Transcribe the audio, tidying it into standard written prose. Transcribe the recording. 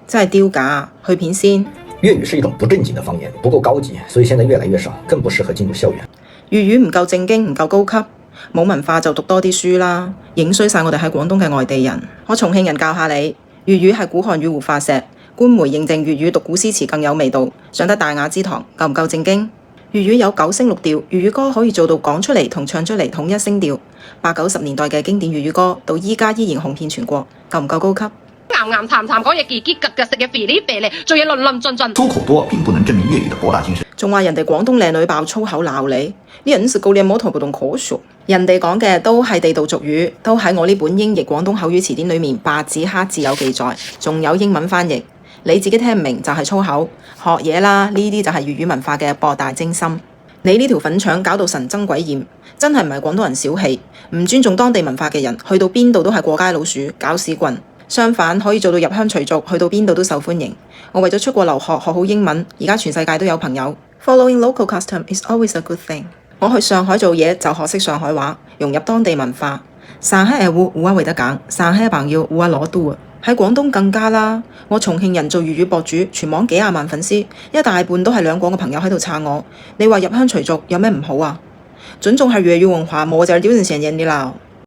真係丟架，去片先。粵語是一種不正經的方言，不夠高級，所以現在越來越少，更不適合進入校園。粵語唔夠正經，唔夠高級，冇文化就讀多啲書啦，影衰晒我哋喺廣東嘅外地人。我重慶人教下你，粵語係古漢語活化石，官媒認證粵語讀古詩詞更有味道，上得大雅之堂，夠唔夠正經？粵語有9聲6調，粵語歌可以做到講出嚟同唱出嚟統一聲調。80、90年代嘅經典粵語歌，到依家依然紅遍全國，夠唔夠高級？岩岩巉巉講嘢結結吉吉，食嘢肥哩肥哩，做嘢論論盡盡。粗口多並不能證明粵語的博大精深。仲話人哋廣東靚女爆粗口鬧你，呢人是高臉摩托不動可數。人哋講嘅都係地道俗語，都喺我呢本英譯廣東口語詞典裏面白紙黑字有記載，仲有英文翻譯。你自己聽唔明就係粗口，學嘢啦，呢啲就係粵語文化嘅博大精深。你呢條粉腸搞到神憎鬼厭，真係唔係廣東人小氣，唔尊重當地文化嘅人，去到邊度都係過街老鼠、搞屎棍。相反可以做到入鄉隨俗，去到邊度都受歡迎。我為咗出國留學，學好英文，而家全世界都有朋友。Following local custom is always a good thing。我去上海做嘢就學識上海話，融入當地文化。上海話有話會得講，上海朋友有話攞到啊！喺廣東更加啦，我重慶人做粵語博主，全網幾廿萬粉絲，一大半都係兩廣嘅朋友喺度撐我。你話入鄉隨俗有咩唔好啊？尊重係粵語文化，冇就係丟人現眼的啦。